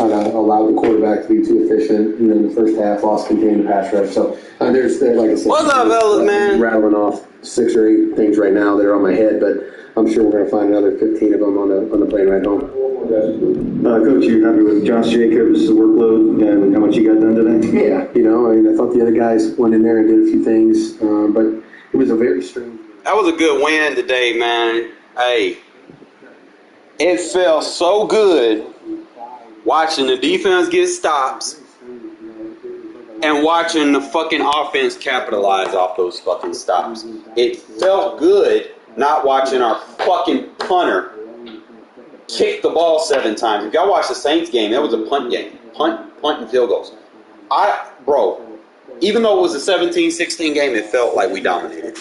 kind of allowed the quarterback to be too efficient. And then the first half, lost contained the pass rush. So there's like I said, what's up, fellas, man? Rattling off 6 or 8 things right now that are on my head, but I'm sure we're going to find another 15 of them on the plane ride home. Coach, you happy with Josh Jacobs, the workload, and how much he got done today? Yeah, I thought the other guys went in there and did a few things, but it was a very strange. That was a good win today, man. Hey, it felt so good watching the defense get stops and watching the fucking offense capitalize off those fucking stops. It felt good not watching our fucking punter kick the ball 7 times. If y'all watched the Saints game, that was a punt game. Punt and field goals. Even though it was a 17-16 game, it felt like we dominated,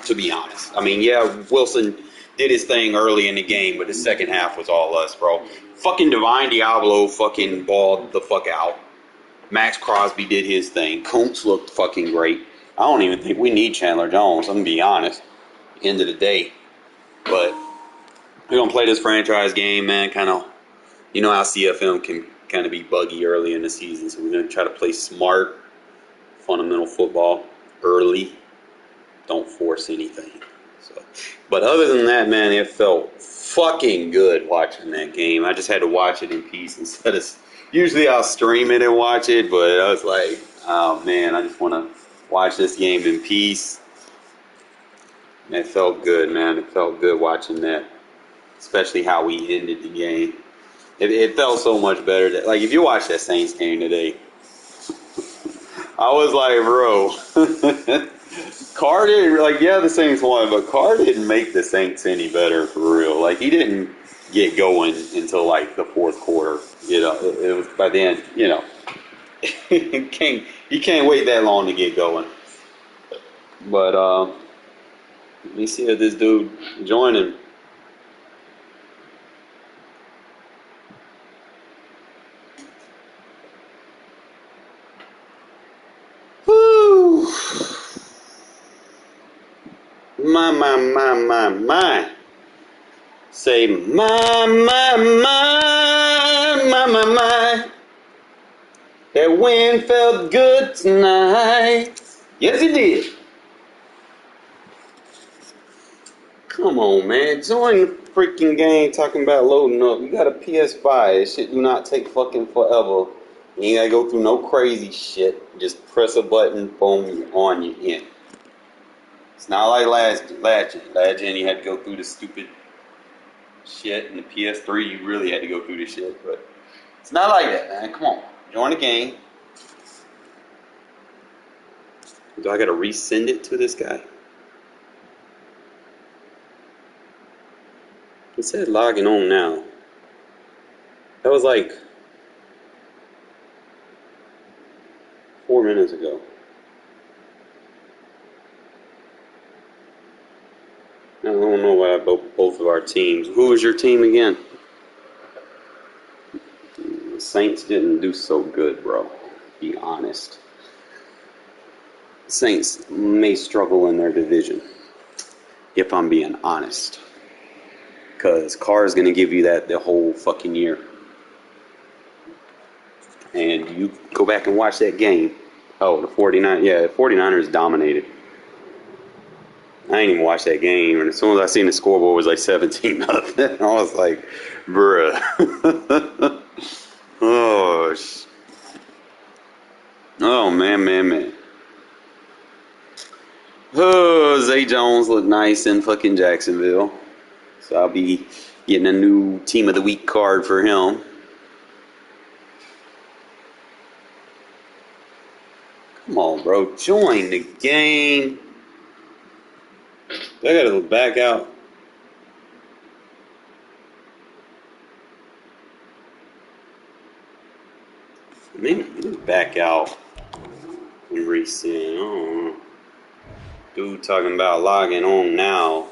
to be honest. I mean, yeah, Wilson did his thing early in the game, but the second half was all us, bro. Fucking Divine Diablo fucking balled the fuck out. Max Crosby did his thing. Kuntz looked fucking great. I don't even think we need Chandler Jones, I'm going to be honest. End of the day. But we're going to play this franchise game, man. Kind of, you know how CFM can kind of be buggy early in the season. So we're going to try to play smart, fundamental football early. Don't force anything. So, but other than that, man, it felt fucking good watching that game. I just had to watch it in peace instead of... Usually I'll stream it and watch it, but I was like, oh, man, I just want to watch this game in peace. And it felt good, man. It felt good watching that, especially how we ended the game. It felt so much better. Like, if you watch that Saints game today, I was like, bro, Carr didn't, like, yeah, the Saints won, but Carr didn't make the Saints any better for real. Like, he didn't get going until, like, the fourth quarter. You know, it was by then, you know, you can't wait that long to get going. But, let me see if this dude joining. Woo! My. Say my. That wind felt good tonight. Yes, it did. Come on, man. Join the freaking game talking about loading up. You got a PS5. This shit do not take fucking forever. You ain't gotta go through no crazy shit. Just press a button, boom, on you in. It's not like last gen you had to go through the stupid shit. And the PS3 you really had to go through the shit. But it's not like that, man. Come on. Join the game. Do I gotta resend it to this guy? It said logging on now. That was like 4 minutes ago. I don't know why both of our teams. Who was your team again? The Saints didn't do so good, bro. Be honest. The Saints may struggle in their division, if I'm being honest. Because Carr is going to give you that the whole fucking year. And you go back and watch that game. Oh, the 49ers. Yeah, the 49ers dominated. I ain't even watched that game. And as soon as I seen the scoreboard, it was like 17-0. I was like, bruh. Oh, man. Oh, Zay Jones looked nice in fucking Jacksonville. So I'll be getting a new Team of the Week card for him. Come on, bro. Join the game. I gotta back out. Maybe back out and resend. I don't know. Dude talking about logging on now.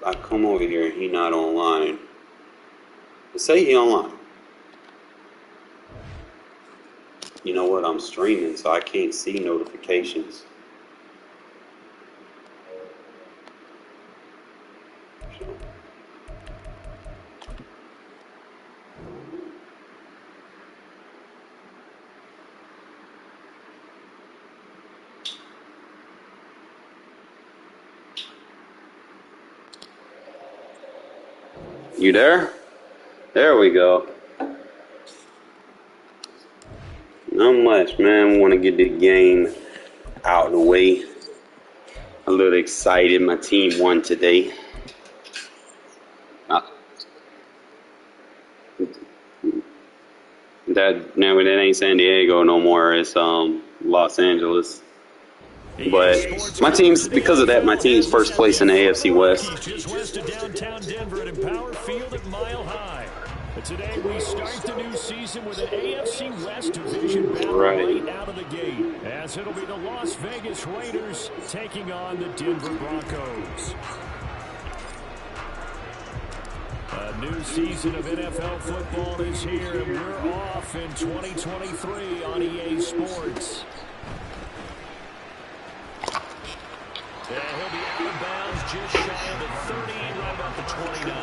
I come over here and he not online. Say he online. You know what? I'm streaming, so I can't see notifications. You there? There we go. Not much, man. Want to get the game out of the way. A little excited. My team won today. That ain't San Diego no more. It's Los Angeles. But my team's, because of that, my team's first place in the AFC West. Just west of downtown Denver at Empower Field at Mile High. But today we start the new season with an AFC West division battle right out of the gate, as it'll be the Las Vegas Raiders taking on the Denver Broncos. A new season of NFL football is here, and we're off in 2023 on EA Sports. And he'll be out of bounds just shy of the 30, right about the 29.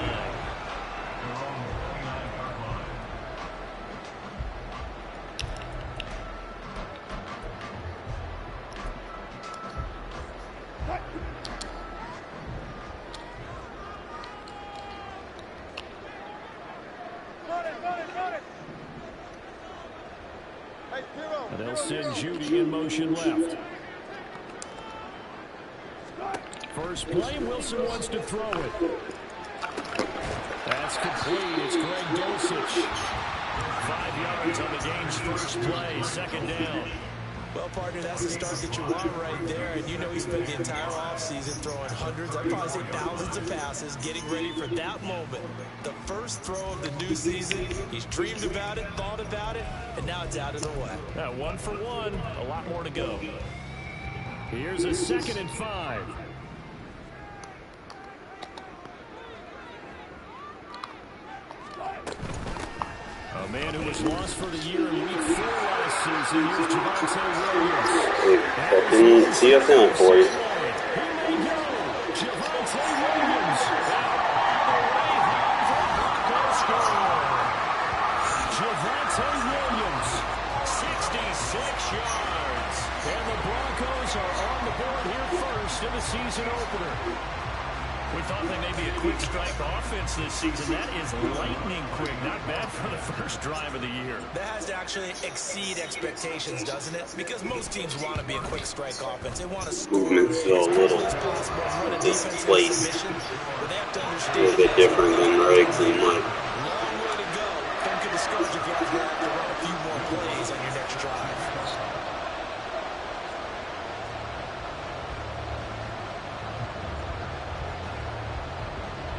And they'll send Judy in motion left. First play, Wilson wants to throw it. That's complete. It's Greg Dulcich. 5 yards on the game's first play, second down. Well, partner, that's the start that you want right there. And you know he spent the entire offseason throwing hundreds, I'd probably say thousands of passes, getting ready for that moment. The first throw of the new season. He's dreamed about it, thought about it, and now it's out of the way. 1 for 1, a lot more to go. Here's a 2nd and 5. A man who was lost for the year in week 4 last season. Here's Javonte Williams. See us down for you. Javonte Williams. Javonte Williams, 66 yards. And the Broncos are on the board here first in the season opener. We thought they may be a quick strike offense this season. That is lightning quick. Not bad for the first drive of the year. That has to actually exceed expectations, doesn't it? Because most teams want to be a quick strike offense. They want to score Movement's still a little displaced. A little bit different than Riggs and Mike. Long way to go. Don't get discouraged if you have to run a few more plays on your next drive.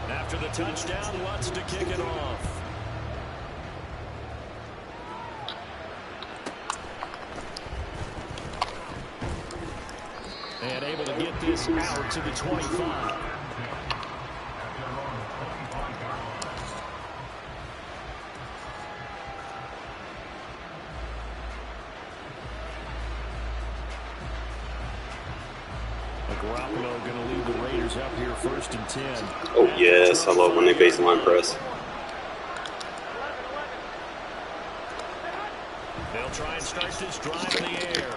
After the touchdown, wants to kick it off. And able to get this out to the 25. Garoppolo going to lead the Raiders up here 1st and 10. Oh, yes. I love when they baseline press. They'll try and start this drive in the air.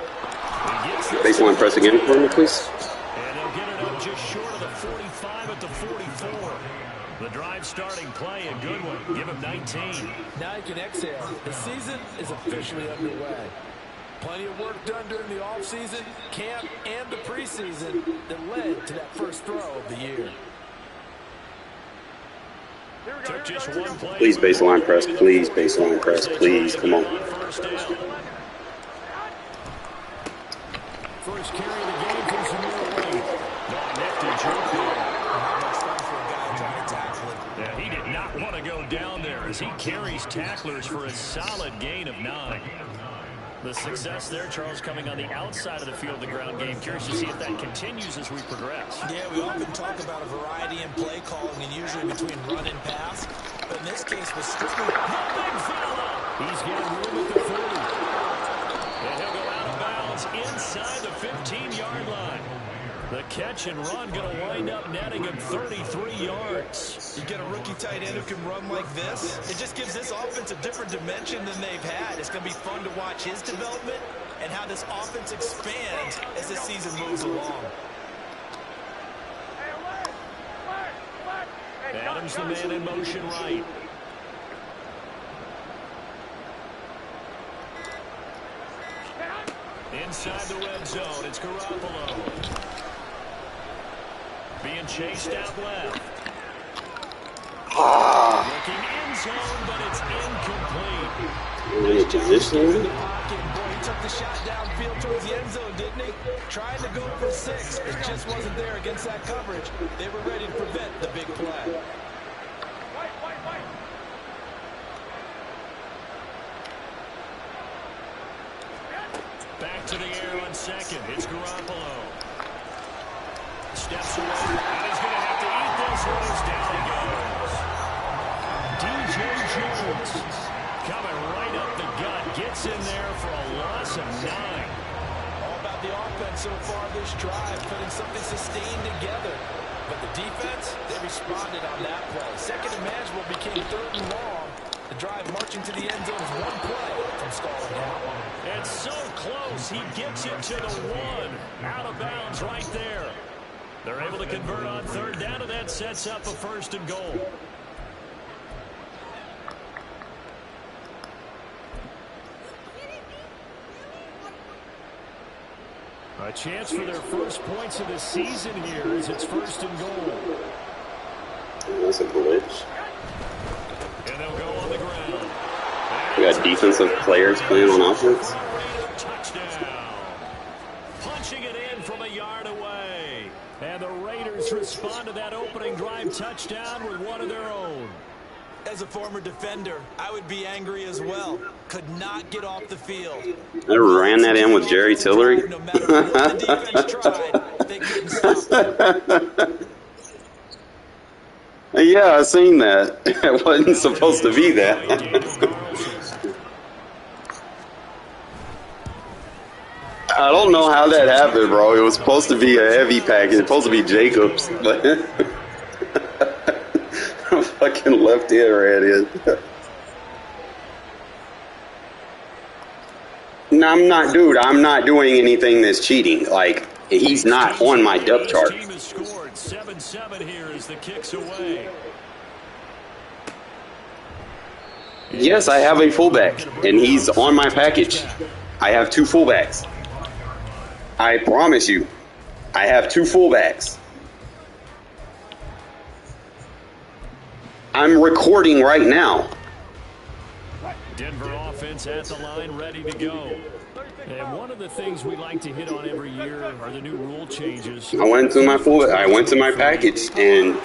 Baseline press again for me, please. And they'll get it up just short of the 45 at the 44. The drive starting play, a good one. Give him 19. Now you can exhale. The season is officially underway. Plenty of work done during the offseason, camp, and the preseason that led to that first throw of the year. Took just one play. Please baseline press. Please baseline press. Please. Come on. First carry of the game comes from your way. Nifty jump there. Yeah, he did not want to go down there as he carries tacklers for a solid gain of 9. The success there, Charles, coming on the outside of the field, the ground game. Curious to see if that continues as we progress. Yeah, we often talk about a variety in play calling and usually between run and pass. But in this case, with strictly... The big fella! He's getting room at the 40. And he'll go out of bounds inside the 15-yard line. The catch and run going to wind up netting him 33 yards. You get a rookie tight end who can run like this. It just gives this offense a different dimension than they've had. It's going to be fun to watch his development and how this offense expands as this season moves along. Adams the man in motion right. Inside the red zone, it's Garoppolo. Being chased out left. Looking in zone, but it's incomplete. Position. Boy, he took the shot downfield towards the end zone, didn't he? Trying to go for 6. It just wasn't there against that coverage. They were ready to prevent the big play. Back to the air on second. It's Garoppolo. Steps away. And he's going to have to eat this one. Down he goes. DJ Jones coming right up the gut. Gets in there for a loss of 9. All about the offense so far this drive, putting something sustained together. But the defense, they responded on that play. Second and manageable became 3rd and long. The drive marching to the end zone is one play from stalling out. It's so close. He gets it to the 1. Out of bounds right there. They're able to convert on 3rd down, and that sets up a 1st and goal. A chance for their first points of the season here as it's 1st and goal. That's a glitch. And they'll go on the ground. We got defensive players playing on offense. Touchdown. Punching it in from a yard away. And the Raiders respond to that opening drive touchdown with one of their own. As a former defender, I would be angry as well. Could not get off the field. I ran that in with Jerry Tillery. No matter what the defense tried, they couldn't stop it. Yeah, I seen that. It wasn't supposed to be that. I don't know how that happened, bro. It was supposed to be a heavy package. It's supposed to be Jacobs. But fucking left it right in. No, I'm not, dude. I'm not doing anything that's cheating. Like, he's not on my depth chart. Team has scored 7-7 here as the kick's away. Yes, I have a fullback, and he's on my package. I have 2 fullbacks. I promise you, I have 2 fullbacks. I'm recording right now. Denver offense at the line, ready to go. And one of the things we like to hit on every year are the new rule changes. I went to my fullback. I went to my package, and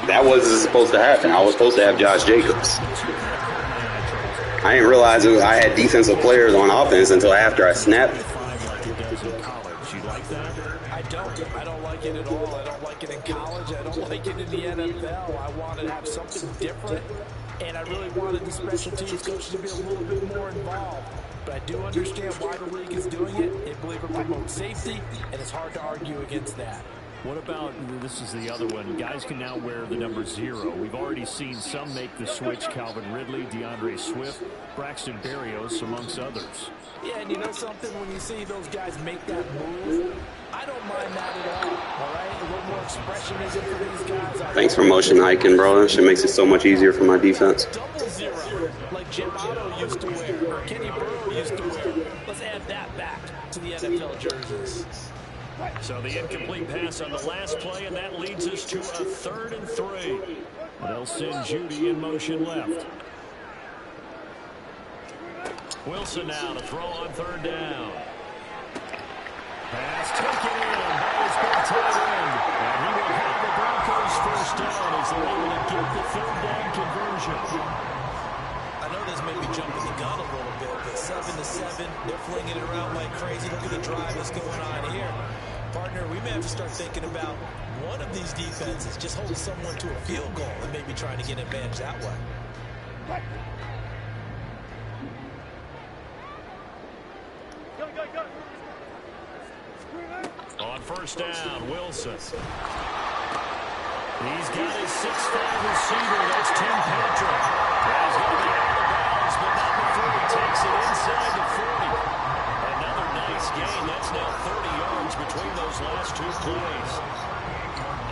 that wasn't supposed to happen. I was supposed to have Josh Jacobs. I didn't realize I had defensive players on offense until after I snapped. I don't like it at all. I don't like it in college. I don't like it in the NFL. I wanted to have something different, and I really wanted the special teams coaches to be a little bit more involved. But I do understand why the league is doing it. They believe it promotes safety, and it's hard to argue against that. What about, this is the other one, guys can now wear the number 0. We've already seen some make the switch, Calvin Ridley, DeAndre Swift, Braxton Berrios, amongst others. Yeah, and you know something? When you see those guys make that move, I don't mind that at all right? A little more expressionism for these guys. Thanks for motion hiking, bro. That shit makes it so much easier for my defense. Double 0, like Jim Otto used to wear, or Kenny Burrow used to wear. Let's add that back to the NFL jerseys. So the incomplete pass on the last play, and that leads us to a 3rd and 3. They'll send Judy in motion left. Wilson now to throw on 3rd down. Pass taken in by his big tight end. And he will have the Broncos 1st down as they're able to get the 3rd down conversion. I know this may be jumping the gun a little bit, but 7-7, they're flinging it around like crazy. Look at the drive that's going on here. Partner, we may have to start thinking about one of these defenses just holding someone to a field goal and maybe trying to get an advantage that way. On 1st down, Wilson. He's got his 6'5" receiver. That's Tim Patrick. He's going to be out of bounds, but not before he takes it inside the 40. Another nice gain. That's now 30 yards between those last 2 plays.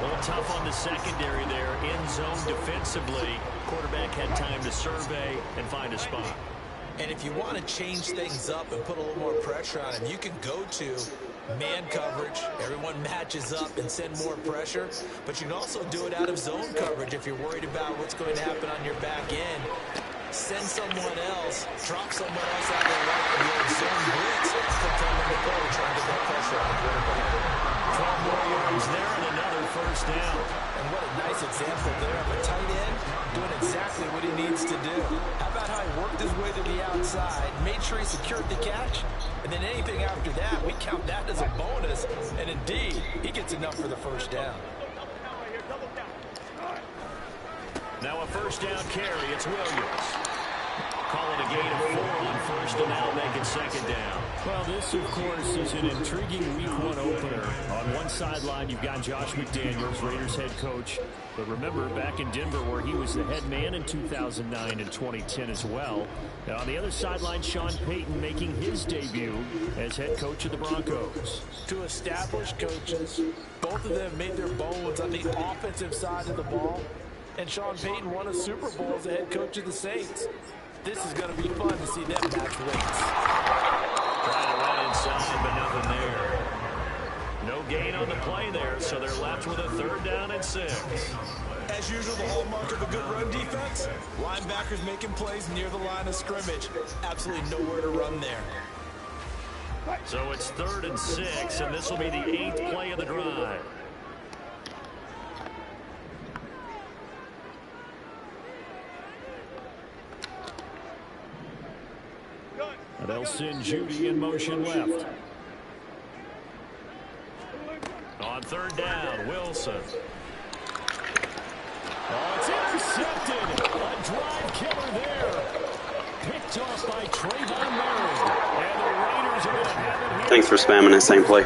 Well, Tom, tough on the secondary there. In zone defensively. Quarterback had time to survey and find a spot. And if you want to change things up and put a little more pressure on him, you can go to man coverage. Everyone matches up and send more pressure. But you can also do it out of zone coverage if you're worried about what's going to happen on your back end. Send someone else, drop someone else out of the right of your zone blitz, pretend to go trying to get that pressure on the quarterback. 12 more yards there and another first down. And what a nice example there of a tight end doing exactly what he needs to do. How about how he worked his way to the outside, made sure he secured the catch, and then anything after that, we count that as a bonus. And indeed, he gets enough for the first down. Now a first down carry. It's Williams. Call it a gain of 4 on first, and now make it second down. Well, this, of course, is an intriguing Week 1 opener. On one sideline, you've got Josh McDaniels, Raiders head coach. But remember, back in Denver, where he was the head man in 2009 and 2010 as well. Now, on the other sideline, Sean Payton making his debut as head coach of the Broncos. Two established coaches. Both of them made their bones on the offensive side of the ball. And Sean Payton won a Super Bowl as the head coach of the Saints. This is going to be fun to see them match weights. Trying to run inside, but nothing there. No gain on the play there, so they're left with a third down and 6. As usual, the hallmark of a good run defense, linebackers making plays near the line of scrimmage. Absolutely nowhere to run there. So it's 3rd and 6, and this will be the 8th play of the drive. They'll send Judy in motion left. On 3rd down, Wilson. Oh, it's intercepted. A drive killer there. Picked off by Trayvon Merritt. And the Raiders are going to have it here. Thanks for spamming that same play.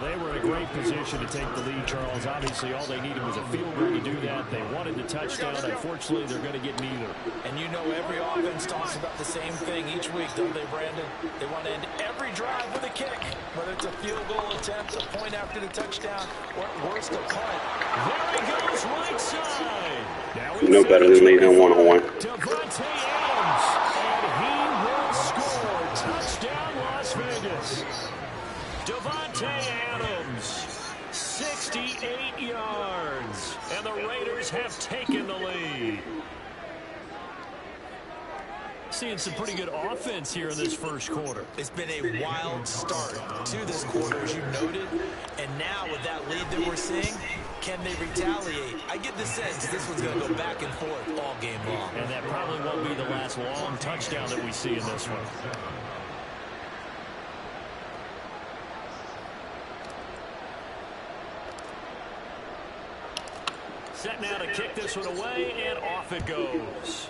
They were in a great position to take the lead, Charles. Obviously, all they needed was a field goal to do that. They wanted the touchdown. Unfortunately, they're going to get neither. And you know every offense talks about the same thing each week, don't they, Brandon? They want to end every drive with a kick, whether it's a field goal attempt, a point after the touchdown, or at worst, a punt. There he goes, right side. Now No better than leading in one-on-one. Davante Adams, and he will score. Touchdown, Las Vegas. Davante Adams, 68 yards, and the Raiders have taken the lead. Seeing some pretty good offense here in this first quarter. It's been a wild start to this quarter, as you noted. And now with that lead that we're seeing, can they retaliate? I get the sense this one's going to go back and forth all game long. And that probably won't be the last long touchdown that we see in this one. Set now to kick this one away, and off it goes.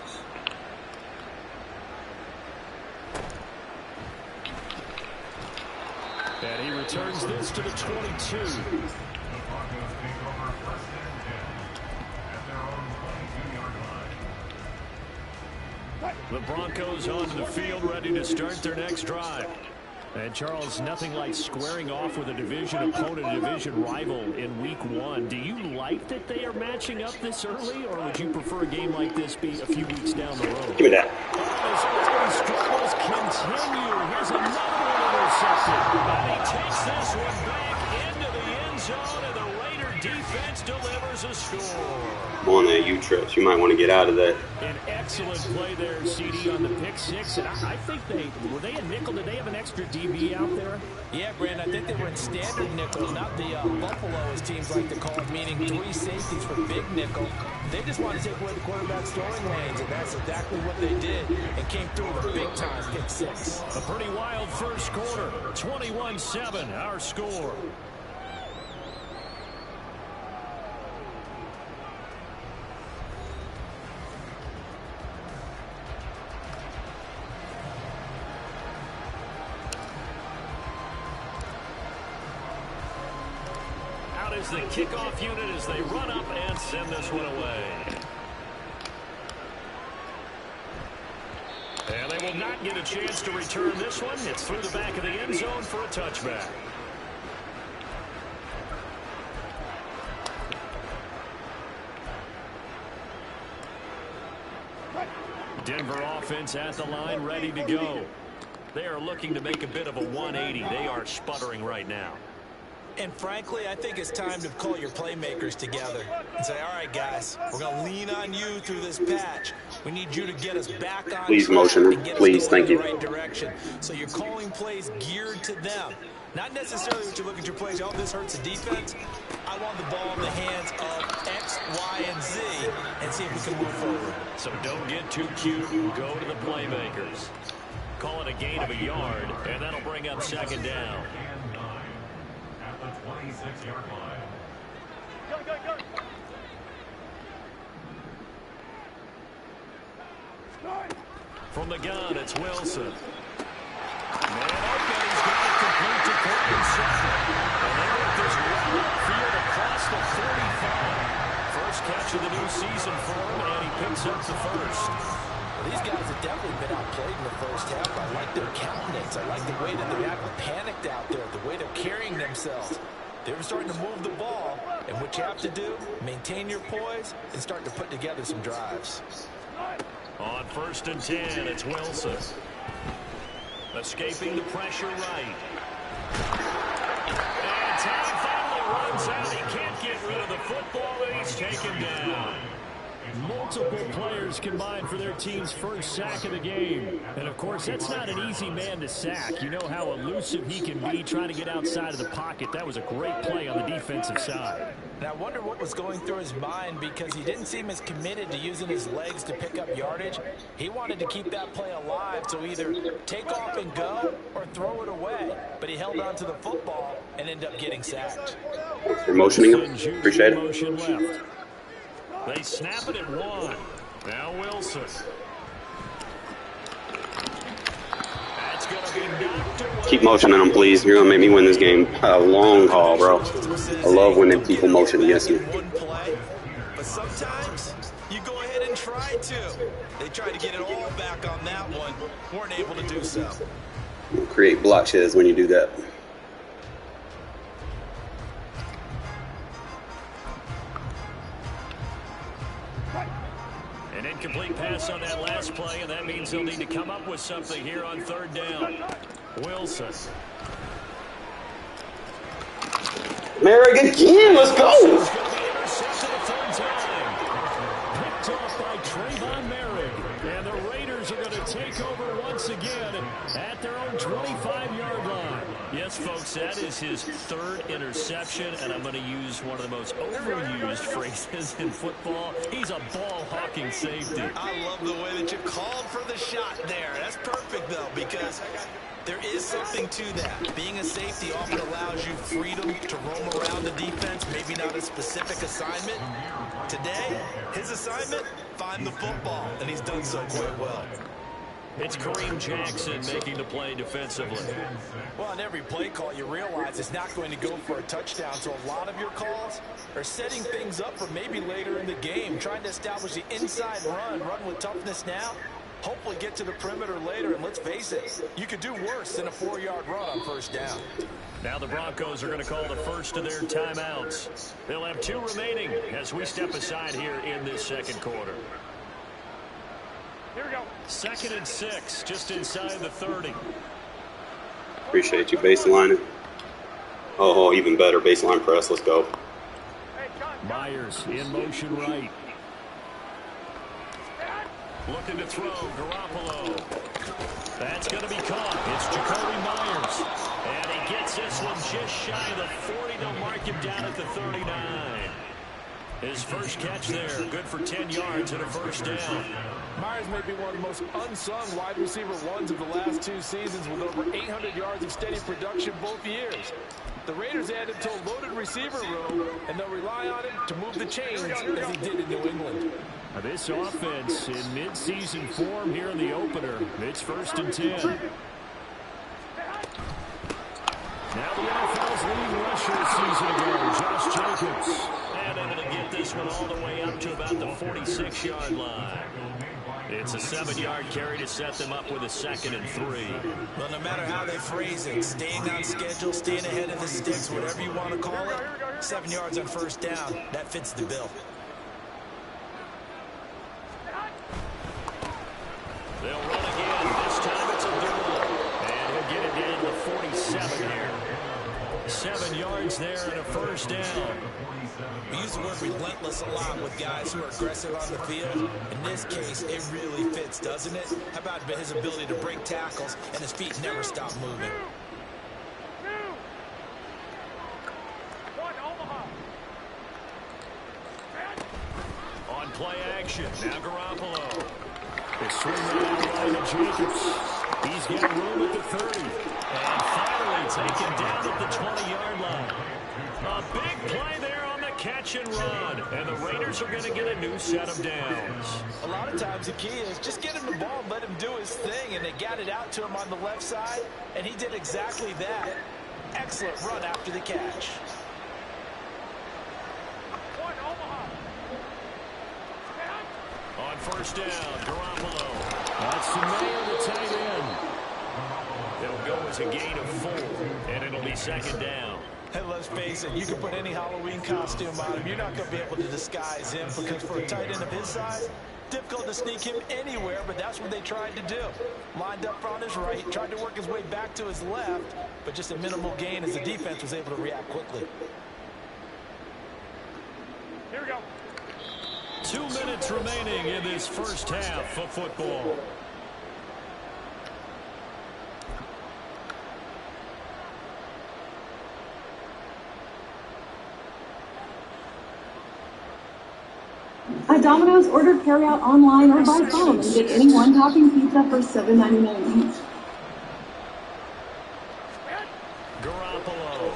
And he returns this to the 22. The Broncos onto the field, ready to start their next drive. And Charles, nothing like squaring off with a division opponent, a division rival in Week 1. Do you like that they are matching up this early, or would you prefer a game like this be a few weeks down the road? Give me that. As early struggles continue, here's another one intercepted. And he takes this one back into the end zone, and the Raider defense delivers a score. On that U-Trips. You might want to get out of that. An excellent play there, CD, on the pick six. And I think were they a nickel? Did they have an extra DB out there? Yeah, Brandon, I think they were in standard nickel, not the Buffalo, as teams like to call it, meaning 3 safeties for big nickel. They just want to take away the quarterback's throwing lanes, and that's exactly what they did, and came through with a big-time pick six. A pretty wild first quarter. 21-7, our score. Is the kickoff unit as they run up and send this one away. And they will not get a chance to return this one. It's through the back of the end zone for a touchback. Denver offense at the line, ready to go. They are looking to make a bit of a 180. They are sputtering right now. And frankly, I think it's time to call your playmakers together and say, all right, guys, we're going to lean on you through this patch. We need you to get us back on Please track motion him. and get Please, us going thank in you. the right direction. So you're calling plays geared to them. Not necessarily what you look at your plays, oh, this hurts the defense. I want the ball in the hands of X, Y, and Z and see if we can move forward. So don't get too cute. Go to the playmakers. Call it a gain of a yard, and that'll bring up second down. At the 26-yard line. From the gun, it's Wilson. Man open, he's got it complete to Courtland Sutton. And they work this well upfield across the 45. First catch of the new season for him, and he picks up the first. Well, these guys have definitely been outplayed in the first half. I like their countenance. I like the way that they're acting panicked out there, the way they're carrying themselves. They're starting to move the ball, and what you have to do, maintain your poise and start to put together some drives. On 1st and 10, it's Wilson. Escaping the pressure right. And time finally runs out. He can't get rid of the football, and he's taken down. Multiple players combined for their team's first sack of the game. And, of course, that's not an easy man to sack. You know how elusive he can be trying to get outside of the pocket. That was a great play on the defensive side. And I wonder what was going through his mind because he didn't seem as committed to using his legs to pick up yardage. He wanted to keep that play alive, so either take off and go or throw it away. But he held on to the football and ended up getting sacked. You're motioning him. Appreciate it. Motion left. They snap it at 1. Now Wilson. That's going to be knocked away. Keep motioning him, please. You're going to make me win this game. A long haul, bro. I love when people motion against me. One play, but sometimes you go ahead and try to. They tried to get it all back on that one. Weren't able to do so. Create block sheds when you do that. An incomplete pass on that last play, and that means they'll need to come up with something here on 3rd down. Wilson. Merrick again, let's go! It's going to be intercepted a 3rd time. Picked off by Trayvon Merrick. And the Raiders are going to take over once again at their own 25-yard line. Yes, folks, that is his 3rd interception, and I'm going to use one of the most overused phrases in football. He's a ball-hawking safety. I love the way that you called for the shot there. That's perfect, though, because there is something to that. Being a safety often allows you freedom to roam around the defense, maybe not a specific assignment. Today, his assignment, find the football, and he's done so quite well. It's Kareem Jackson making the play defensively. Well, on every play call, you realize it's not going to go for a touchdown, so a lot of your calls are setting things up for maybe later in the game, trying to establish the inside run with toughness now, hopefully get to the perimeter later, and let's face it, you could do worse than a 4-yard run on 1st down. Now the Broncos are going to call the first of their timeouts. They'll have 2 remaining as we step aside here in this 2nd quarter. Here we go. 2nd and 6, just inside the 30. Appreciate you baselining. Oh, even better, baseline press, let's go. Myers in motion right. Looking to throw, Garoppolo. That's going to be caught. It's Jacoby Myers. And he gets this one just shy of the 40. They'll mark him down at the 39. His first catch there, good for 10 yards and a 1st down. Myers may be one of the most unsung wide receiver ones of the last 2 seasons with over 800 yards of steady production both years. The Raiders add him to a loaded receiver room, and they'll rely on him to move the chains as he did in New England. Now this offense in mid-season form here in the opener. It's 1st and 10. Now the NFL's leading rusher a season ago, Josh Jacobs. And able to get this one all the way up to about the 46-yard line. It's a 7-yard carry to set them up with a 2nd and 3. Well, no matter how they phrase it, staying on schedule, staying ahead of the sticks, whatever you want to call it, 7 yards on 1st down, that fits the bill. 7 yards there and a first down. We use the word relentless a lot with guys who are aggressive on the field. In this case, it really fits, doesn't it? How about his ability to break tackles and his feet never stop moving? On play action, now Garoppolo. They swing it out wide to Jacobs. He's got room at the 30. And finally taken down at the 20-yard line. A big play there on the catch and run. And the Raiders are going to get a new set of downs. A lot of times the key is just get him the ball and let him do his thing. And they got it out to him on the left side. And he did exactly that. Excellent run after the catch. On first down, Garoppolo. That's Sumayor, the tight end. It'll go as a gain of 4, and it'll be second down. And let's face it, you can put any Halloween costume on him. You're not going to be able to disguise him because for a tight end of his size, difficult to sneak him anywhere, but that's what they tried to do. Lined up on his right, tried to work his way back to his left, but just a minimal gain as the defense was able to react quickly. Here we go. 2 minutes remaining in this first half of football. Domino's order carryout online or by phone and get any one-topping pizza for $7.99 each. Garoppolo.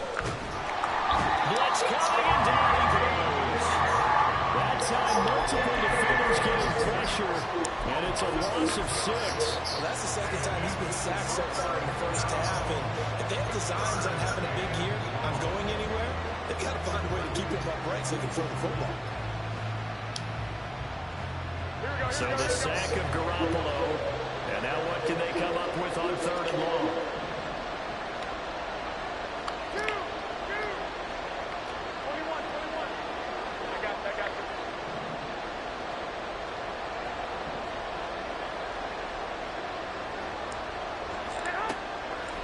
Blitz coming and down he goes. That time multiple defenders getting pressure, and it's a loss of 6. Well, that's the second time he's been sacked so far in the first half, and if they have designs on having a big year, on going anywhere, they've got to find a way to keep him upright so they can throw the football. So the sack of Garoppolo, and now what can they come up with on 3rd and long?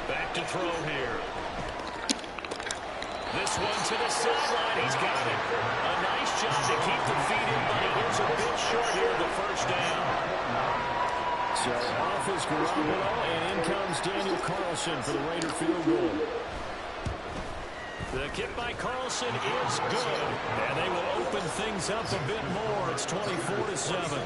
Back to throw here. This one to the sideline. He's got it. A nice job to keep the feet in, but he is a bit short here of the first down. So off is Garoppolo, and in comes Daniel Carlson for the Raider field goal. The kick by Carlson is good, and they will open things up a bit more. It's 24-7.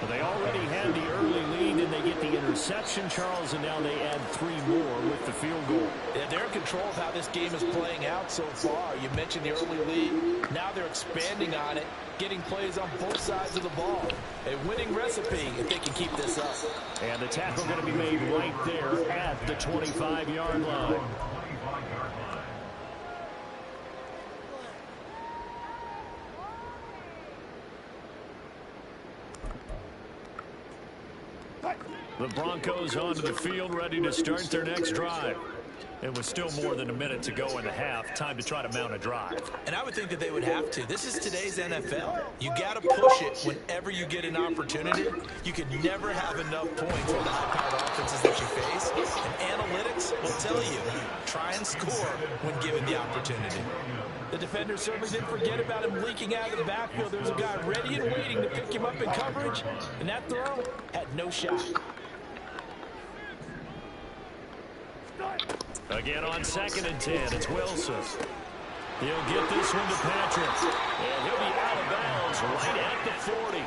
Well, they already had the early lead, and they get the interception, Charles, and now they add 3 more with the field goal. Yeah, they're in control of how this game is playing out so far. You mentioned the early lead. Now they're expanding on it, getting plays on both sides of the ball. A winning recipe if they can keep this up. And the tackle going to be made right there at the 25-yard line. The Broncos onto the field, ready to start their next drive. It was still more than a minute to go in the half. Time to try to mount a drive. And I would think that they would have to. This is today's NFL. You got to push it whenever you get an opportunity. You can never have enough points with the high-powered offenses that you face. And analytics will tell you, try and score when given the opportunity. The defender certainly didn't forget about him leaking out of the backfield. There was a guy ready and waiting to pick him up in coverage. And that throw had no shot. Again on 2nd and 10, it's Wilson. He'll get this one to Patrick. And he'll be out of bounds right at the 40.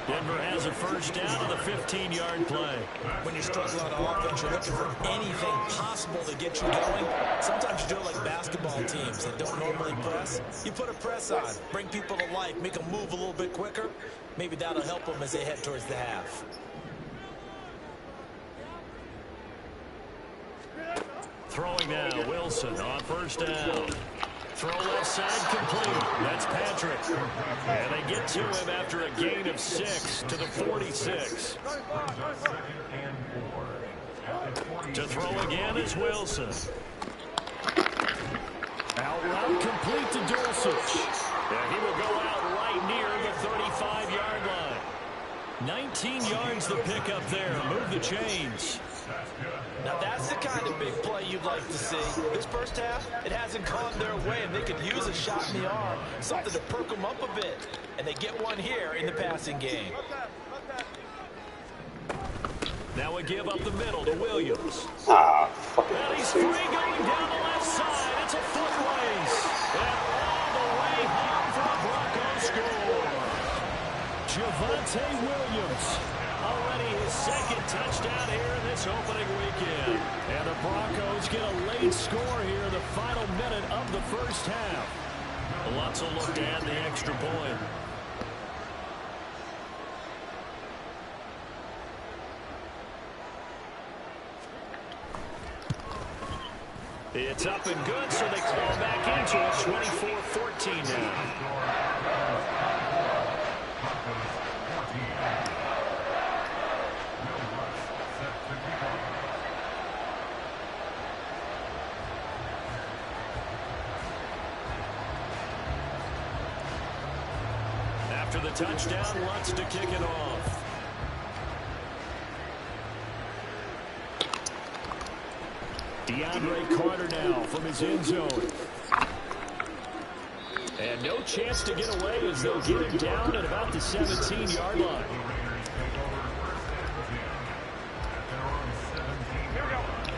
Denver has a first down on the 15-yard play. When you struggle on offense, you're looking for anything possible to get you going. Sometimes you do it like basketball teams that don't normally press. You put a press on, bring people to life, make them move a little bit quicker. Maybe that'll help them as they head towards the half. Throwing now, Wilson on first down. Throw left side complete. That's Patrick. And they get to him after a gain of 6 to the 46. To throw again is Wilson. Out route complete to Dulcich. And he will go out right near the 35-yard line. 19 yards the pickup there. Move the chains. Now that's the kind of big play you'd like to see. This first half, it hasn't gone their way, and they could use a shot in the arm, something to perk them up a bit. And they get one here in the passing game. Now we give up the middle to Williams. Fucking And he's free going down the left side. It's a foot race. And all the way home for the Broncos score. Javonte Williams. Already his second touchdown here in this opening weekend. And the Broncos get a late score here in the final minute of the first half. Lots of look to add the extra point. It's up and good, so they claw back into it. 24-14 now. After the touchdown, wants to kick it off. DeAndre Carter now from his end zone. And no chance to get away as they'll get him down at about the 17-yard line.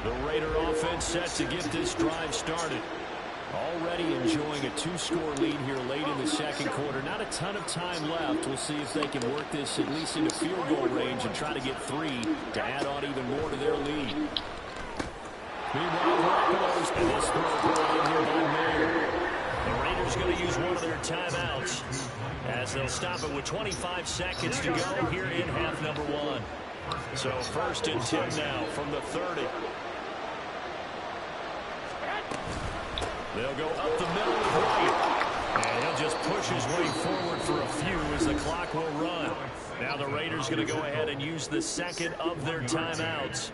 The Raider offense set to get this drive started. Already enjoying a 2-score lead here late in the second quarter. Not a ton of time left. We'll see if they can work this at least into field goal range and try to get 3 to add on even more to their lead. Meanwhile, Broncos, and this throw brought in here by Mayer. The Raiders going to use one of their timeouts as they'll stop it with 25 seconds to go here in half number 1. So 1st and 10 now from the 30. They'll go up the middle with White. And he'll just push his way forward for a few as the clock will run. Now the Raiders going to go ahead and use the second of their timeouts.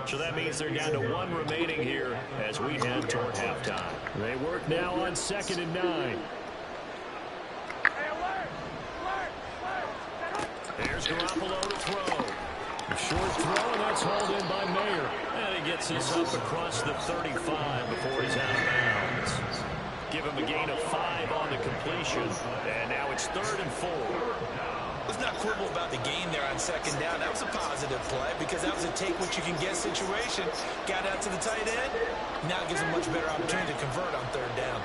So that means they're down to 1 remaining here as we head toward halftime. They work now on 2nd and 9. Here's Garoppolo to throw. A short throw, and that's hauled in by Mayer. And he gets this up across the 35 before he's out of bounds. Give him a gain of 5 on the completion. And now it's 3rd and 4. Let's not quibble about the gain there on 2nd down. That was a positive play because that was a take-what-you-can-get situation. Got out to the tight end. Now gives him much better opportunity to convert on 3rd down.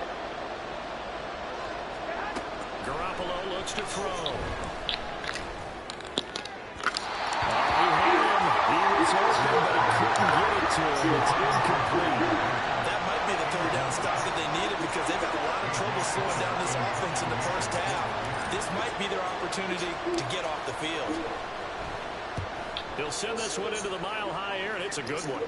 Garoppolo looks to throw. He was open, but he couldn't get it to him. It's incomplete. That might be the 3rd down stop that they needed because they've had a lot of trouble slowing down this offense in the first half. This might be their opportunity to get off the field. He'll send this one into the mile-high air, and it's a good one.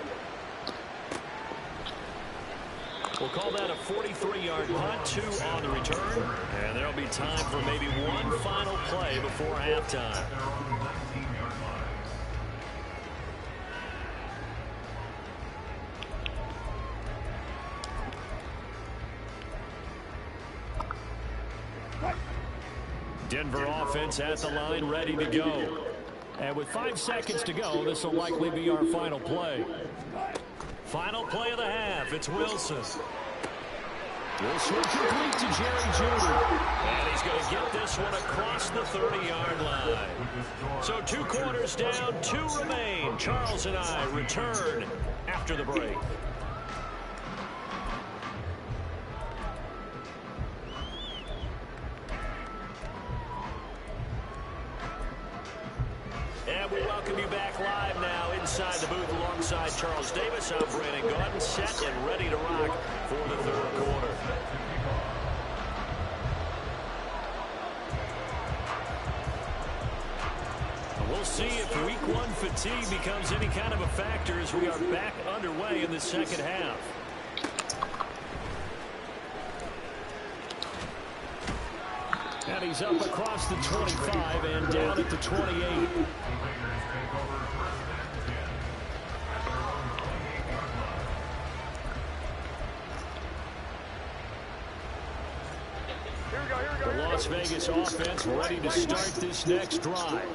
We'll call that a 43-yard punt, 2 on the return. And there'll be time for maybe one final play before halftime. Denver offense at the line, ready to go. And with 5 seconds to go, this will likely be our final play. Final play of the half, it's Wilson. This one complete to Jerry Jeudy. And he's going to get this one across the 30-yard line. So 2 quarters down, 2 remain. Charles and I return after the break. And we welcome you back live now inside the booth alongside Charles Davis. I'm Brandon Gordon, set and ready to rock for the 3rd quarter. We'll see if week 1 fatigue becomes any kind of a factor as we are back underway in the second half. And he's up across the 25 and down at the 28. The Las Vegas offense ready to start this next drive.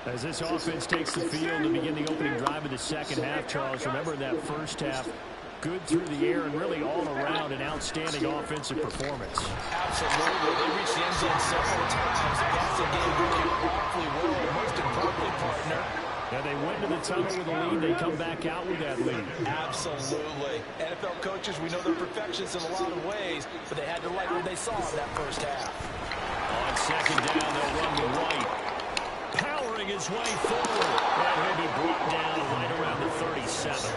As this offense takes the field to begin the opening drive of the second half, Charles, remember in that first half, good through the air and really all around an outstanding offensive performance. Absolutely. They reached the end zone several times. The passing game working awfully well. Most importantly, partner. And they went to the tunnel with a lead. They come back out with that lead. Absolutely. NFL coaches, we know they're perfectionists in a lot of ways, but they had to like what they saw in that first half. On second down, they'll run with White. Powering his way forward. And he'll be brought down right around the 37.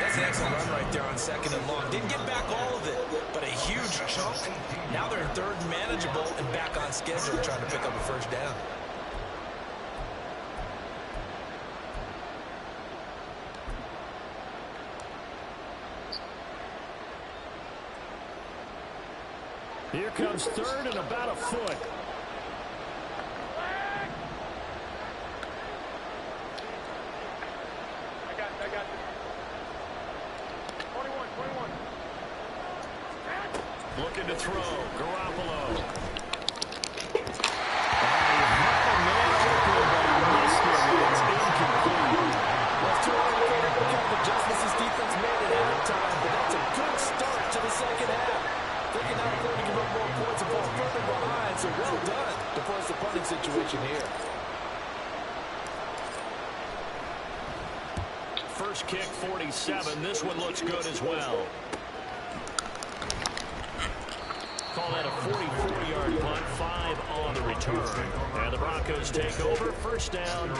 That's an excellent run right there on second and long. Didn't get back all of it, but a huge chunk. Now they're in third and manageable and back on schedule trying to pick up a first down. Here comes third and about a foot. I got this. 21. Looking to throw. Garoppolo. Well, too early for what kind of adjustments this defense made at halftime, but that's a good start to the second half. They can now afford to give up more points and fall further behind, so well done to force the punting situation here. First kick, 47. This one looks good as well. Call that a 44-yard punt, 5 on the return. And the Broncos take over, first down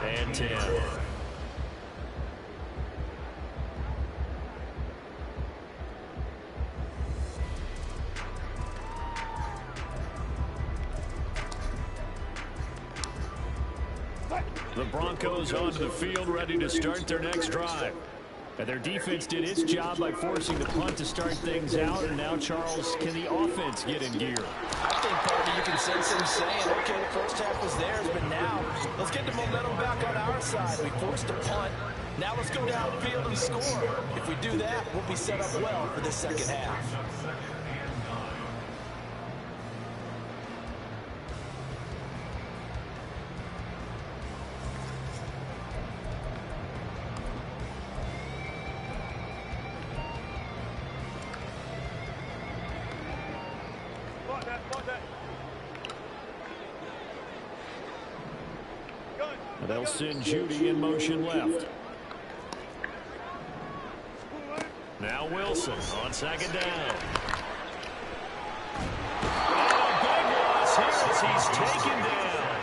and 10. The Broncos onto the field, ready to start their next drive. And their defense did its job by forcing the punt to start things out. And now, Charles, can the offense get in gear? I think, partner, you can sense him saying, okay, the first half was theirs, but now let's get the momentum back on our side. We forced a punt. Now let's go downfield and score. If we do that, we'll be set up well for this second half. They'll send Judy in motion left. Now Wilson on second down. And a big loss here as he's taken down.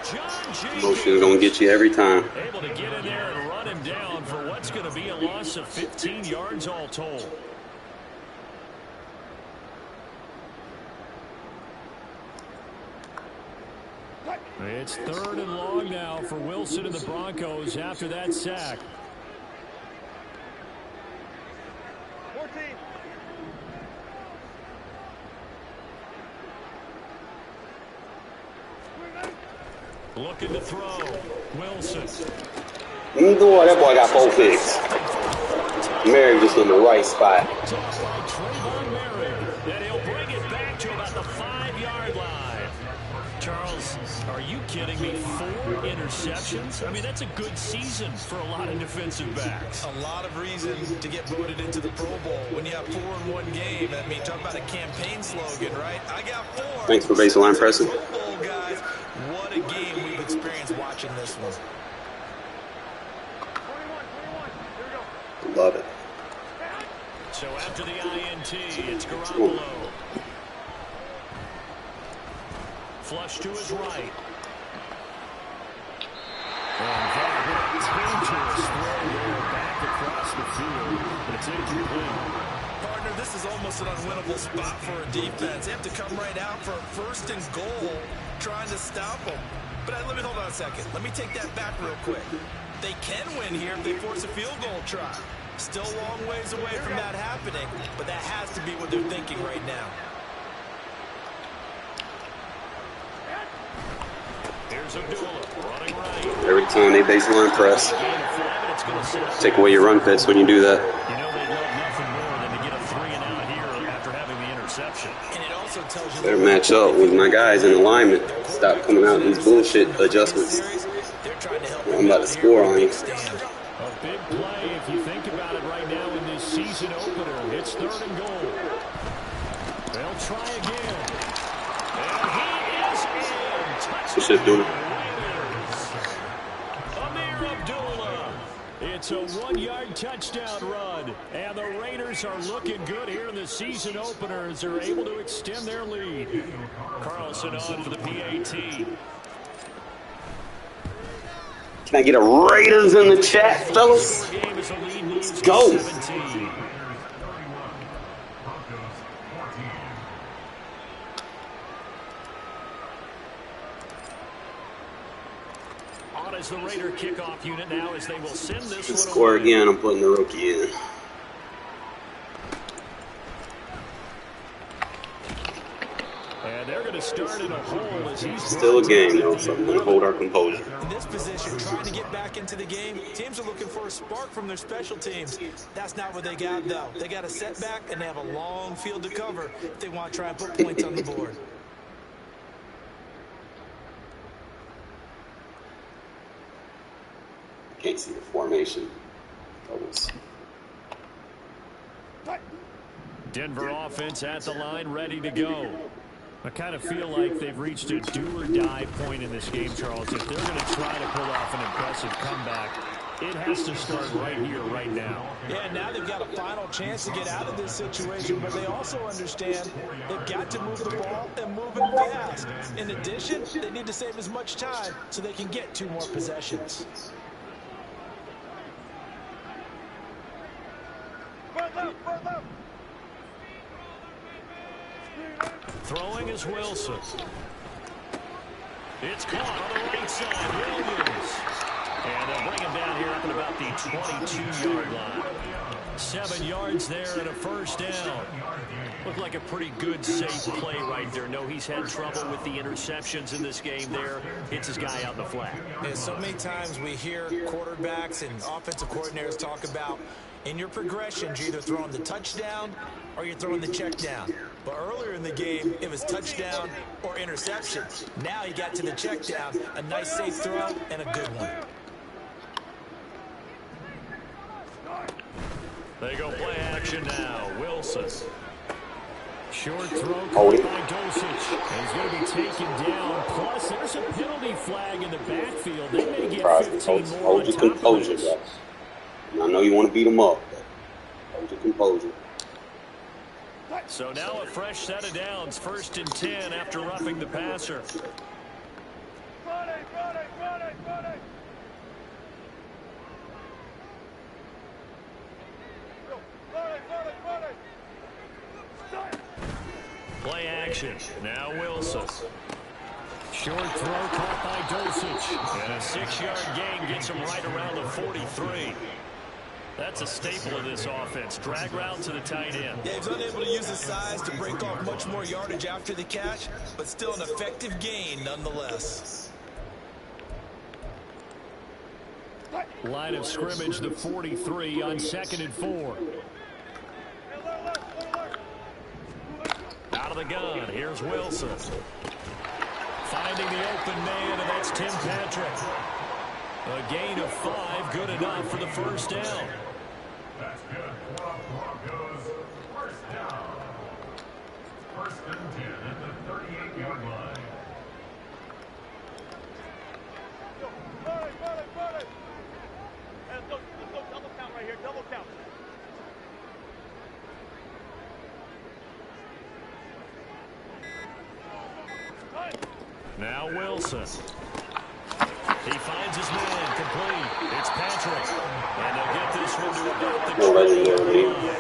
John Jacobs. Motion's going to get you every time. Able to get in there and run him down for what's going to be a loss of 15 yards all told. It's third and long now for Wilson and the Broncos after that sack. 14. Looking to throw. Wilson. Boy, that boy got 4 picks. Mary just in the right spot. And he'll bring it back to about the 5-yard line. Charles, are you kidding me? 4 interceptions? I mean, that's a good season for a lot of defensive backs. A lot of reason to get voted into the Pro Bowl. When you have 4 in one game, I mean, talk about a campaign slogan, right? I got 4. Thanks for baseline pressing. Football, guys. What a game we've experienced watching this one. 21. Here we go. Love it. So after the INT, it's Garoppolo. Flush to his right. And that dangerous throw there back across the field. But it's incomplete. Partner, this is almost an unwinnable spot for a defense. They have to come right out for a first and goal, trying to stop them. But let me hold on a second. Let me take that back real quick. They can win here if they force a field goal try. Still a long ways away from that happening, but that has to be what they're thinking right now. Here's Abdullah running right. Every time they baseline press, take away your run fits when you do that. You know they'd love nothing more than to get a 3 and out here after having the interception. And it also tells you Better match up with my guys in alignment. the Stop coming out with these bullshit adjustments. I'm about to score on you. A big play if you think about it right now in this season opener. It's 3rd and goal. They'll try again. And he is in. What's it doing? It's a 1-yard touchdown run, and the Raiders are looking good here in the season opener as they're able to extend their lead. Carlson on for the PAT. Can I get a Raiders in the chat, fellas? Let's go. As the Raider kickoff unit now as they will send this one score away. Again, I'm putting the rookie in. And they're going to start in a hole as he's still a game though, so I'm going to hold our composure. In this position, trying to get back into the game, teams are looking for a spark from their special teams. That's not what they got though. They got a setback and they have a long field to cover if they want to try and put points on the board. Can't see the formation. Denver offense at the line, ready to go. I kind of feel like they've reached a do-or-die point in this game, Charles. If they're going to try to pull off an impressive comeback, it has to start right here, right now. Yeah, now they've got a final chance to get out of this situation, but they also understand they've got to move the ball and move it fast. In addition, they need to save as much time so they can get 2 more possessions. Throwing is Wilson. It's caught on the right side. Williams. And they'll bring him down here up at about the 22-yard line. 7 yards there and a first down. Looked like a pretty good, safe play right there. No, he's had trouble with the interceptions in this game there. Hits his guy out in the flat. And so many times we hear quarterbacks and offensive coordinators talk about in your progressions, you're either throwing the touchdown or you're throwing the check down. But earlier in the game, it was touchdown or interception. Now he got to the check down, a nice safe throw and a good one. They go play action now. Wilson. Short throw caught by Dulcich. And he's going to be taken down. Plus, there's a penalty flag in the backfield. They may get 15 more. Hold your composure, guys. I know you want to beat them up, but hold your composure. So now a fresh set of downs. 1st and 10 after roughing the passer. Play action. Now Wilson. Short throw caught by Dulcich. And a 6-yard gain gets him right around the 43. That's a staple of this offense. Drag route to the tight end. Yeah, he's unable to use his size to break off much more yardage after the catch, but still an effective gain nonetheless. Line of scrimmage, the 43 on 2nd and 4. Out of the gun, here's Wilson. Finding the open man, and that's Tim Patrick. A gain of 5, good enough for the first down. That's good for the Broncos. First down. 1st and 10 at the 38-yard line. Let's go double count right here, double count. Now Wilson. He finds his man, complete. It's Patrick. And they'll get this one to about the 20-yard line.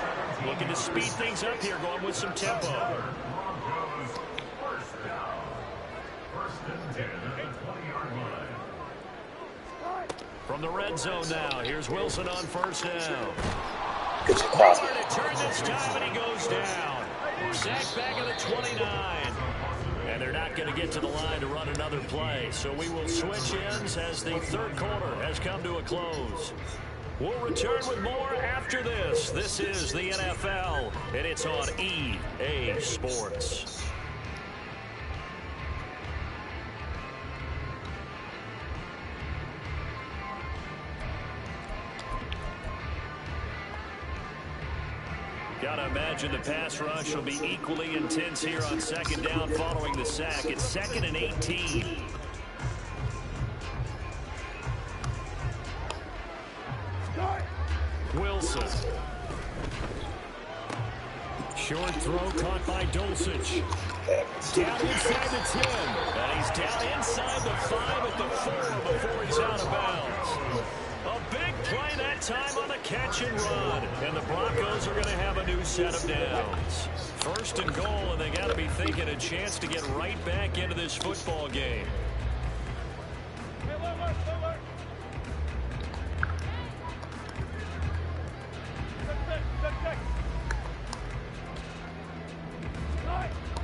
Looking to speed things up here, going with some tempo. Broncos. First down. 1st and 10 at the 20-yard line. From the red zone now, here's Wilson on 1st down. Good cross. And it turned this time, and he goes down. Sacked back at the 29. And they're not going to get to the line to run another play. So we will switch ends as the 3rd quarter has come to a close. We'll return with more after this. This is the NFL, and it's on EA Sports. Gotta imagine the pass rush will be equally intense here on second down following the sack. It's 2nd and 18. Wilson. Short throw caught by Dulcich. Down inside the 10. And he's down inside the 5 at the 4 before he's out of bounds. A big play that time on the catch and run. And the Broncos are going to have a new set of downs. 1st and goal, and they got to be thinking a chance to get right back into this football game.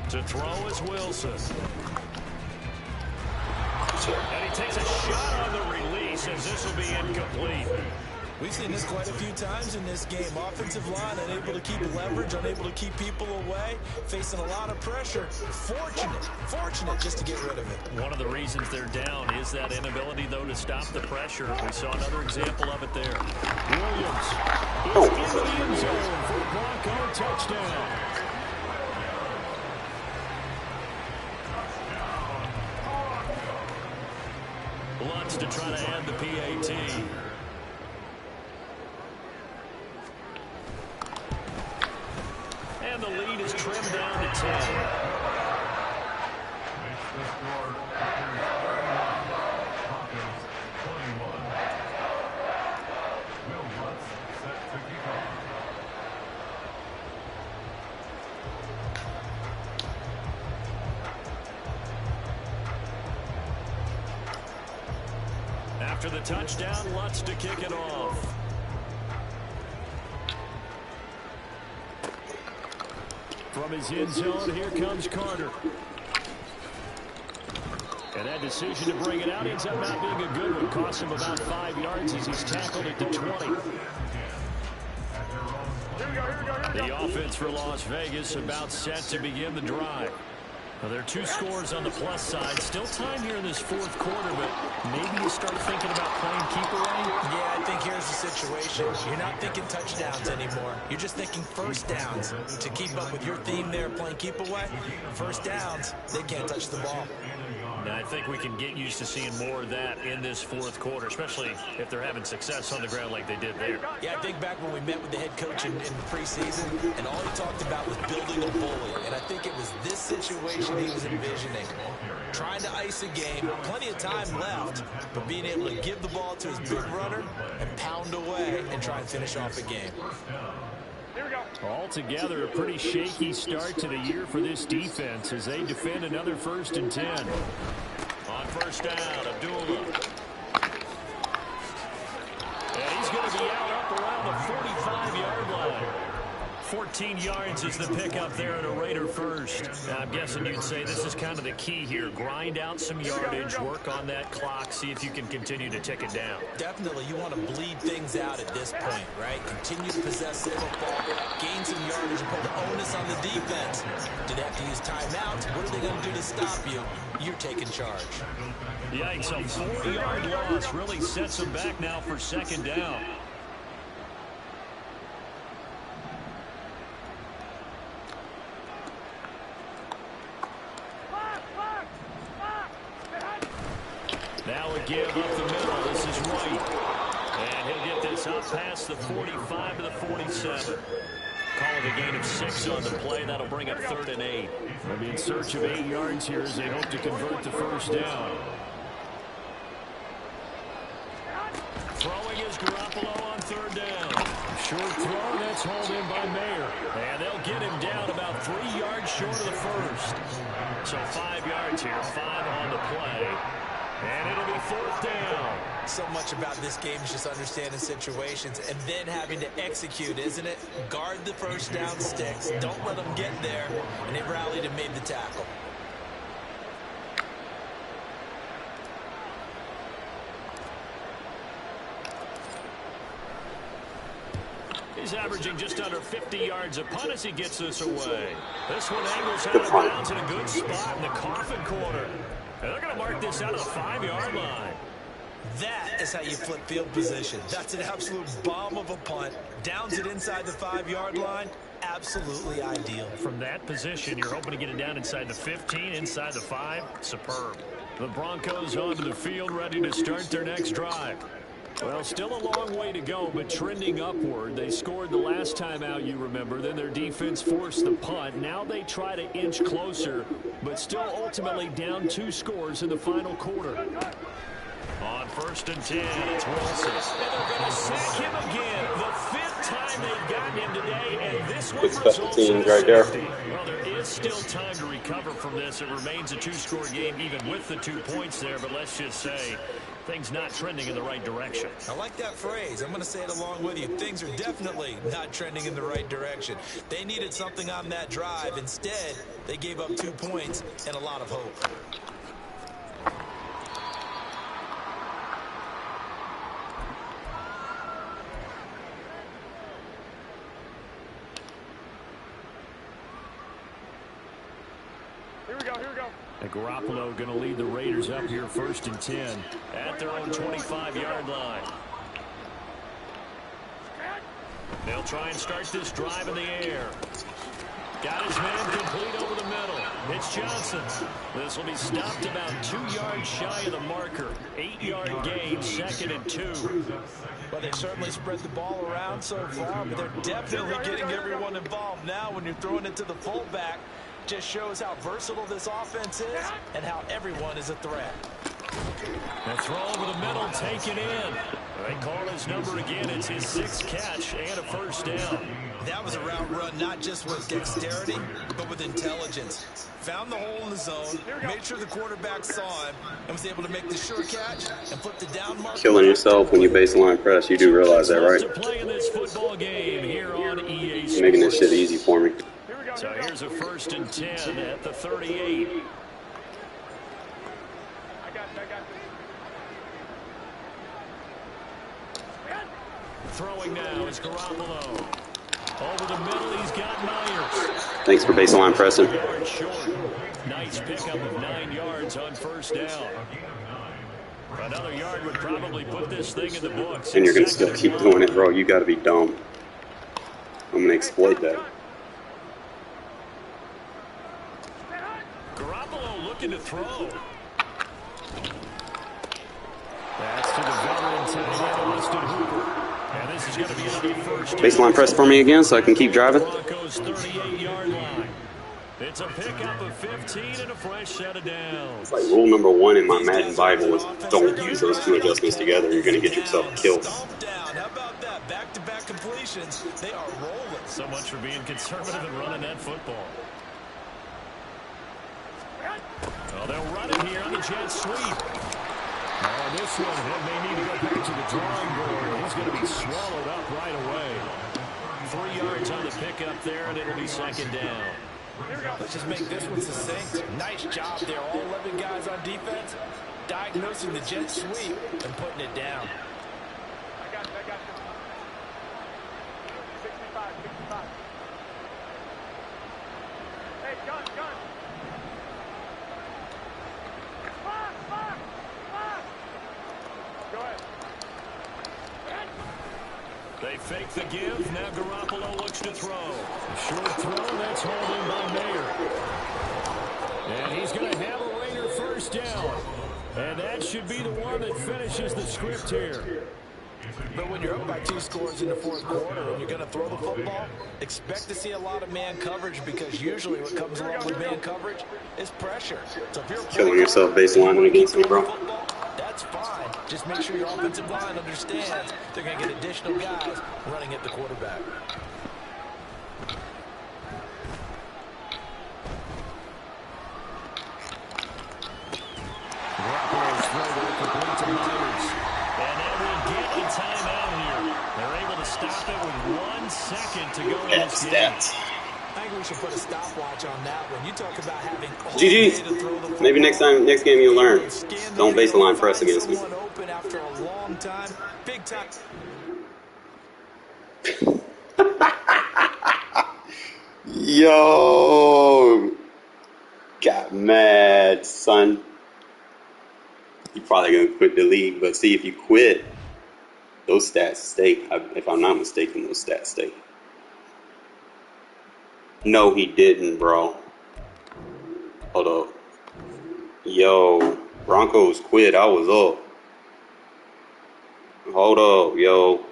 To throw is Wilson. And he takes a shot on the release as this will be incomplete. We've seen this quite a few times in this game. Offensive line unable to keep leverage, unable to keep people away, facing a lot of pressure. Fortunate just to get rid of it. One of the reasons they're down is that inability, though, to stop the pressure. We saw another example of it there. Williams is into the end zone for a Bronco touchdown. Lutz to try to add the PAT. And the lead is trimmed down to 10. After the touchdown, Lutz to kick it off. From his end zone, here comes Carter. And that decision to bring it out ends up not being a good one. Cost him about 5 yards as he's tackled at the 20. The offense for Las Vegas about set to begin the drive. Well, there are 2 scores on the plus side. Still time here in this 4th quarter, but maybe you start thinking about playing keep away? Yeah, I think here's the situation. You're not thinking touchdowns anymore. You're just thinking first downs. To keep up with your theme there, playing keep away, first downs, they can't touch the ball. And I think we can get used to seeing more of that in this 4th quarter, especially if they're having success on the ground like they did there. Yeah, I think back when we met with the head coach in the preseason, and all he talked about was building a bully. And I think it was this situation he was envisioning. Trying to ice a game, plenty of time left, but being able to give the ball to his big runner and pound away and try and finish off a game. Altogether, a pretty shaky start to the year for this defense as they defend another 1st and 10. On 1st down, Abdullah. And he's going to be out up around the 45-yard line. 14 yards is the pickup there at a Raider first. Now, I'm guessing you'd say this is kind of the key here. Grind out some yardage, work on that clock, see if you can continue to tick it down. Definitely, you want to bleed things out at this point, right? Continue to possess the football, gain some yardage, and put the onus on the defense. Do they have to use timeouts? What are they going to do to stop you? You're taking charge. Yikes, a 4-yard loss really sets them back now for 2nd down. Now a give up the middle. This is White. And he'll get this up past the 45 to the 47. Call it a gain of 6 on the play. That'll bring up 3rd and 8. They'll be in search of 8 yards here as they hope to convert the 1st down. Throwing is Garoppolo on 3rd down. Short throw, that's hauled in by Mayer. And they'll get him down about 3 yards short of the 1st. So 5 yards here, 5 on the play. And it'll be 4th down. So much about this game is just understanding situations and then having to execute, isn't it? Guard the 1st down sticks. Don't let them get there. And they rallied and made the tackle. He's averaging just under 50 yards a punt as he gets this away. This one angles out of bounds in a good spot in the coffin corner. And they're going to mark this out of the 5-yard line. That is how you flip field position. That's an absolute bomb of a punt. Downs it inside the 5-yard line. absolutely ideal. From that position, you're hoping to get it down inside the 15, inside the 5. Superb. The Broncos onto the field, ready to start their next drive. Well, still a long way to go, but trending upward. They scored the last time out, you remember. Then their defense forced the punt. Now they try to inch closer, but still ultimately down 2 scores in the final quarter. On 1st and 10, it's Wilson. And they're going to sack him again. The 5th time they've gotten him today, and this one results in a safety. Well, there is still time to recover from this. It remains a 2-score game, even with the 2 points there, but let's just say things not trending in the right direction. I like that phrase. I'm going to say it along with you. Things are definitely not trending in the right direction. They needed something on that drive. Instead, they gave up 2 points and a lot of hope. And Garoppolo going to lead the Raiders up here 1st and 10 at their own 25-yard line. They'll try and start this drive in the air. Got his man complete over the middle. It's Johnson. This will be stopped about 2 yards shy of the marker. 8-yard gain, 2nd and 2. Well, they've certainly spread the ball around so far, but they're definitely getting everyone involved now when you're throwing it to the fullback. Just shows how versatile this offense is and how everyone is a threat. The throw over the middle, taken in. They call his number again. It's his 6th catch and a 1st down. That was a route run not just with dexterity, but with intelligence. Found the hole in the zone, made sure the quarterback saw him, and was able to make the sure catch and flip the down mark. Killing yourself when you baseline press. You do realize that, right? You're making this shit easy for me. So here's a 1st and 10 at the 38. Throwing now is Garoppolo. Over the middle, he's got Myers. Thanks for baseline pressing. Nice pickup of 9 yards on 1st down. Another yard would probably put this thing in the books. And you're going to still keep doing it, bro. You got to be dumb. I'm going to exploit that. Garoppolo looking to throw. That's to the veteran tight end, Austin Hooper. And this is going to be another 1st. Baseline press for me again so I can keep driving. Broncos 38-yard line. It's a pickup of 15 and a fresh set of downs. It's like rule number 1 in my Madden Bible is don't use those 2 adjustments together. You're going to get yourself killed. How about that? Back-to-back completions. They are rolling. So much for being conservative and running that football. Well, they'll run it here on the jet sweep. Oh, this one, they may need to go back to the drawing board. He's going to be swallowed up right away. 3 yards on the pickup there, and it'll be 2nd down. Let's just make this one succinct. Nice job there. All 11 guys on defense diagnosing the jet sweep and putting it down. I got you. 65. Hey, gun. Go ahead. They fake the give. Now Garoppolo looks to throw. A short throw. That's hauled in by Mayer. And he's going to have a Raider 1st down. And that should be the one that finishes the script here. But when you're up by 2 scores in the 4th quarter and you're going to throw the football, expect to see a lot of man coverage because usually what comes along with man coverage is pressure. So if you're Killing yourself baselining against me, bro. That's fine. Just make sure your offensive line understands they're going to get additional guys running at the quarterback. Garoppolo's throw will complete to Myers. And they will get a timeout here. They're able to stop it with 1 second to go in this game. I think we should put a stopwatch on that one. You talk about having GG. Maybe next game you'll learn. Don't baseline press against me. Open after a long time. Big time. Yo, got mad, son. You're probably gonna quit the league, but see, if you quit, those stats stay. If I'm not mistaken, those stats stay. No, he didn't, bro. Hold up. Yo, Broncos quit. I was up. Hold up, yo.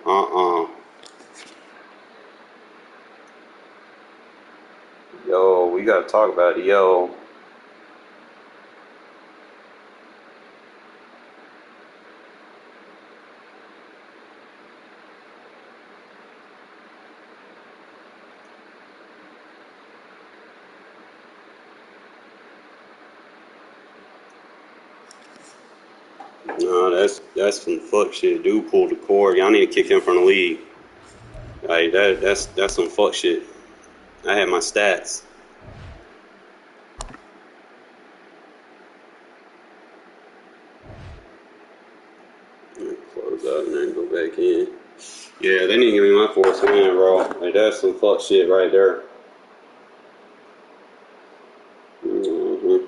Yo, we gotta talk about it, yo. No, that's some fuck shit. Dude pulled the cord. Y'all need to kick him from the league. Like that's some fuck shit. I had my stats. Close out and then go back in. Yeah, they didn't give me my fourth man, bro. Like that's some fuck shit right there. Mm-hmm.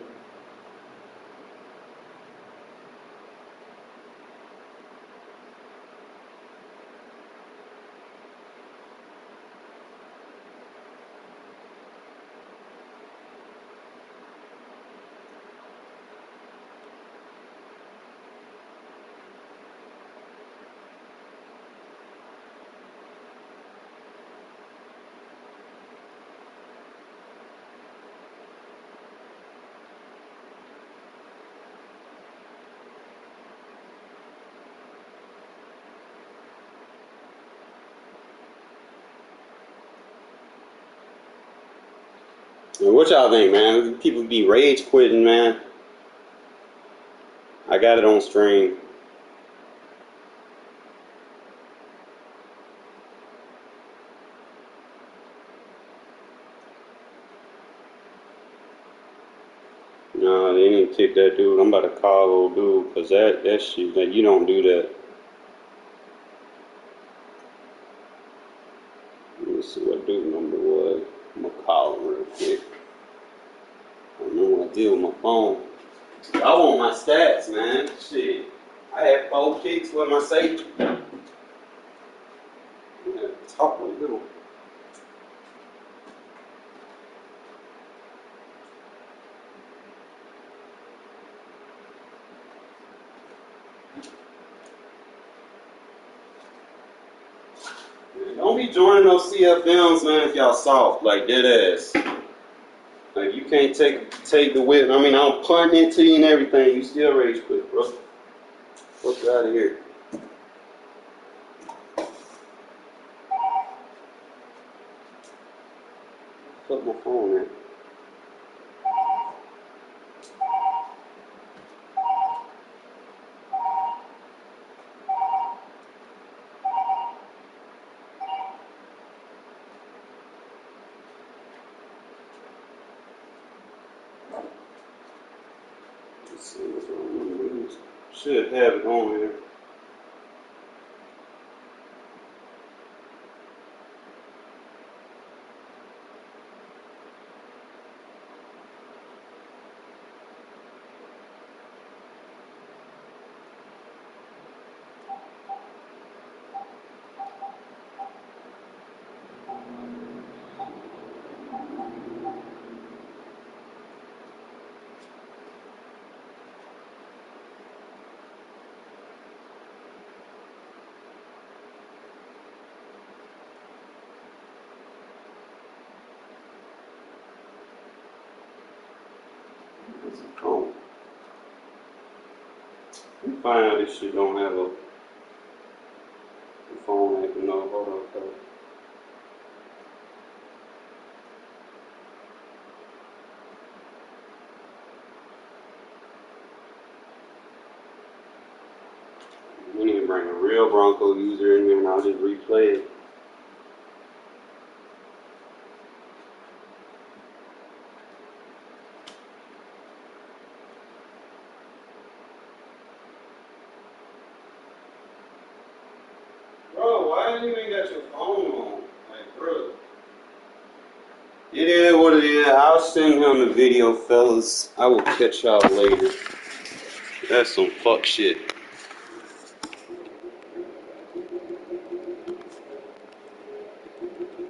What y'all think, man? People be rage quitting, man. I got it on stream. Nah, they didn't kick that dude. I'm about to call old dude, cause that shit, like, you don't do that. Let me see what dude number was. I'm gonna call him real quick. I don't know what I did with my phone. I want my stats, man. Shit. I had 4 kicks with my safety. Yeah, talk a little. Don't be joining those CFMs, man, if y'all soft, like dead ass. Like you can't take the whip. I mean, I'm punting it to you and everything. You still rage quit, bro. Fuck out of here. Fuck my phone, man. Let's see what's wrong with this. Should have it on here. Oh. You find out this shit don't have a phone acting up. Hold on, hold on. We need to bring a real Bronco user in here and I'll just replay it. Bro, why didn't you ain't got your phone on? Like, bro. It is what it is. I'll send him the video, fellas. I will catch y'all later. That's some fuck shit.